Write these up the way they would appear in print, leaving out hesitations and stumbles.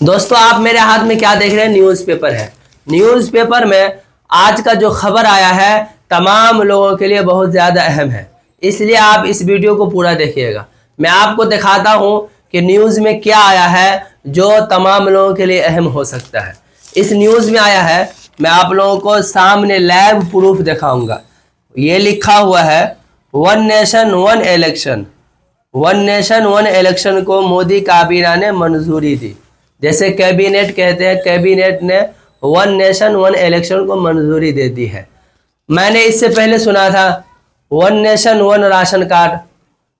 दोस्तों आप मेरे हाथ में क्या देख रहे हैं, न्यूज़पेपर है। न्यूज़पेपर में आज का जो खबर आया है तमाम लोगों के लिए बहुत ज़्यादा अहम है, इसलिए आप इस वीडियो को पूरा देखिएगा। मैं आपको दिखाता हूं कि न्यूज़ में क्या आया है जो तमाम लोगों के लिए अहम हो सकता है। इस न्यूज़ में आया है, मैं आप लोगों को सामने लाइव प्रूफ दिखाऊंगा। ये लिखा हुआ है one nation one election. One nation one election को मोदी काबीना ने मंजूरी दी। जैसे कैबिनेट कहते हैं, कैबिनेट ने वन नेशन वन इलेक्शन को मंजूरी दे दी है। मैंने इससे पहले सुना था one nation one ration card.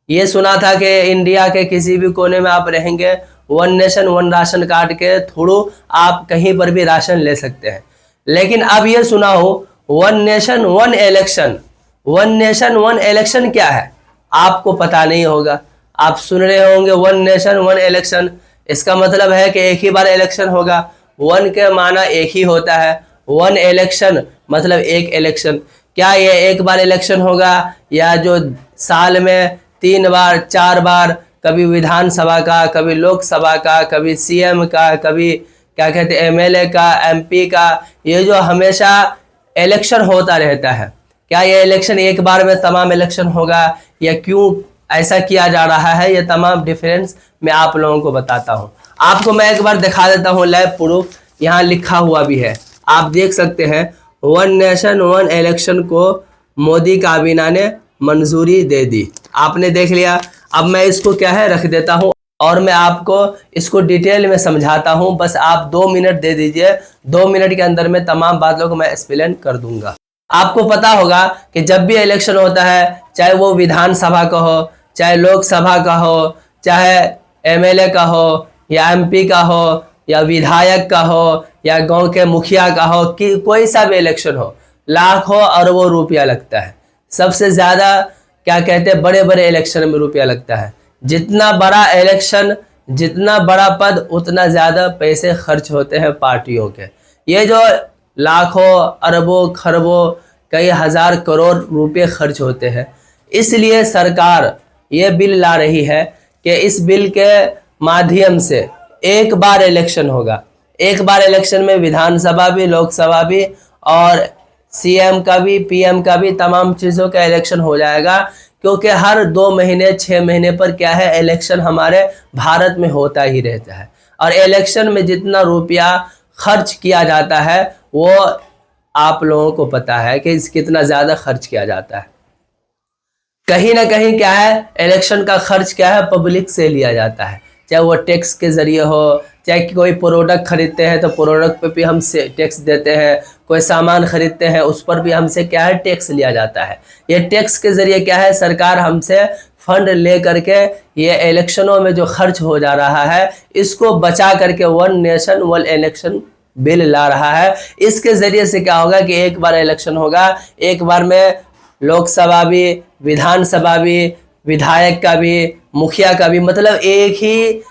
ये सुना था कि इंडिया के किसी भी कोने में आप रहेंगे, one nation one ration card के थ्रू आप कहीं पर भी राशन ले सकते हैं। लेकिन अब ये सुना हो one nation one election. One nation one election क्या है आपको पता नहीं होगा। आप सुन रहे होंगे वन नेशन वन इलेक्शन, इसका मतलब है कि एक ही बार इलेक्शन होगा। वन के माना एक ही होता है, वन इलेक्शन मतलब एक इलेक्शन। क्या ये एक बार इलेक्शन होगा या जो साल में 3 बार 4 बार, कभी विधानसभा का, कभी लोकसभा का, कभी सीएम का, कभी क्या कहते हैं एमएलए का, एमपी का, ये जो हमेशा इलेक्शन होता रहता है, क्या ये इलेक्शन एक बार में तमाम इलेक्शन होगा या क्यों ऐसा किया जा रहा है, ये तमाम डिफरेंस मैं आप लोगों को बताता हूं। आपको मैं एक बार दिखा देता हूं लाइव प्रूफ, यहाँ लिखा हुआ भी है, आप देख सकते हैं। वन नेशन वन इलेक्शन को मोदी काबीना ने मंजूरी दे दी। आपने देख लिया। अब मैं इसको क्या है रख देता हूं और मैं आपको इसको डिटेल में समझाता हूं। बस आप 2 मिनट दे दीजिए, 2 मिनट के अंदर में तमाम बातों को मैं एक्सप्लेन कर दूंगा। आपको पता होगा कि जब भी इलेक्शन होता है, चाहे वो विधानसभा का हो, चाहे लोकसभा का हो, चाहे एमएलए का हो या एमपी का हो या विधायक का हो या गांव के मुखिया का हो, कि कोई सा भी इलेक्शन हो, लाखों अरबों रुपया लगता है। सबसे ज़्यादा क्या कहते हैं बड़े बड़े इलेक्शन में रुपया लगता है। जितना बड़ा इलेक्शन, जितना बड़ा पद, उतना ज़्यादा पैसे खर्च होते हैं पार्टियों के। ये जो लाखों अरबों खरबों कई हजार करोड़ रुपए खर्च होते हैं, इसलिए सरकार ये बिल ला रही है कि इस बिल के माध्यम से एक बार इलेक्शन होगा। एक बार इलेक्शन में विधानसभा भी, लोकसभा भी और सीएम का भी, पीएम का भी, तमाम चीज़ों का इलेक्शन हो जाएगा। क्योंकि हर 2 महीने 6 महीने पर क्या है इलेक्शन हमारे भारत में होता ही रहता है। और इलेक्शन में जितना रुपया खर्च किया जाता है वो आप लोगों को पता है कि कितना ज़्यादा खर्च किया जाता है। कहीं ना कहीं क्या है इलेक्शन का खर्च क्या है पब्लिक से लिया जाता है, चाहे वो टैक्स के ज़रिए हो, चाहे कोई प्रोडक्ट खरीदते हैं तो प्रोडक्ट पे भी हमसे टैक्स देते हैं, कोई सामान खरीदते हैं उस पर भी हमसे क्या है टैक्स लिया जाता है। ये टैक्स के ज़रिए क्या है सरकार हमसे फंड ले करके ये इलेक्शनों में जो खर्च हो जा रहा है इसको बचा करके one nation one election bill ला रहा है। इसके ज़रिए से क्या होगा कि एक बार इलेक्शन होगा, एक बार में लोकसभा भी, विधानसभा भी, विधायक का भी, मुखिया का भी, मतलब एक ही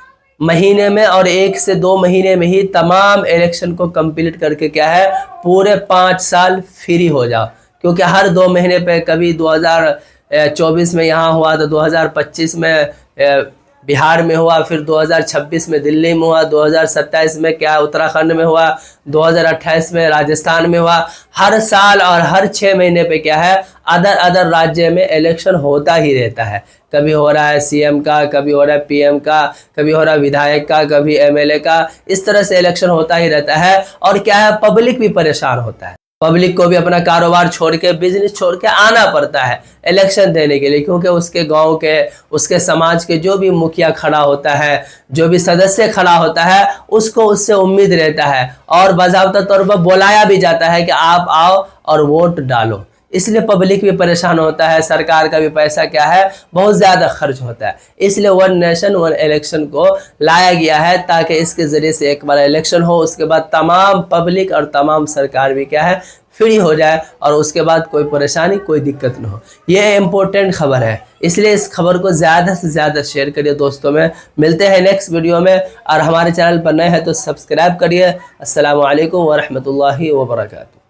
महीने में और 1 से 2 महीने में ही तमाम इलेक्शन को कंप्लीट करके क्या है पूरे 5 साल फ्री हो जाओ। क्योंकि हर 2 महीने पे कभी 2024 में यहाँ हुआ तो 2025 में बिहार में हुआ, फिर 2026 में दिल्ली में हुआ, 2027 में क्या उत्तराखंड में हुआ, 2028 में राजस्थान में हुआ। हर साल और हर 6 महीने पे क्या है अदर राज्य में इलेक्शन होता ही रहता है। कभी हो रहा है सीएम का, कभी हो रहा है पीएम का, कभी हो रहा है विधायक का, कभी एमएलए का। इस तरह से इलेक्शन होता ही रहता है। और क्या है पब्लिक भी परेशान होता है, पब्लिक को भी अपना कारोबार छोड़ के, बिजनेस छोड़ के आना पड़ता है इलेक्शन देने के लिए। क्योंकि उसके गांव के, उसके समाज के जो भी मुखिया खड़ा होता है, जो भी सदस्य खड़ा होता है, उसको उससे उम्मीद रहता है और बाज़ाब्ता तौर पर बुलाया भी जाता है कि आप आओ और वोट डालो। इसलिए पब्लिक भी परेशान होता है, सरकार का भी पैसा क्या है बहुत ज़्यादा खर्च होता है। इसलिए वन नेशन वन इलेक्शन को लाया गया है ताकि इसके ज़रिए से एक बार इलेक्शन हो, उसके बाद तमाम पब्लिक और तमाम सरकार भी क्या है फ्री हो जाए और उसके बाद कोई परेशानी, कोई दिक्कत न हो। ये इम्पोर्टेंट खबर है, इसलिए इस खबर को ज़्यादा से ज़्यादा शेयर करिए दोस्तों में। मिलते हैं नेक्स्ट वीडियो में, और हमारे चैनल पर नए हैं तो सब्सक्राइब करिए। अस्सलामु अलैकुम वरहमतुल्लाहि वबरकातुहू।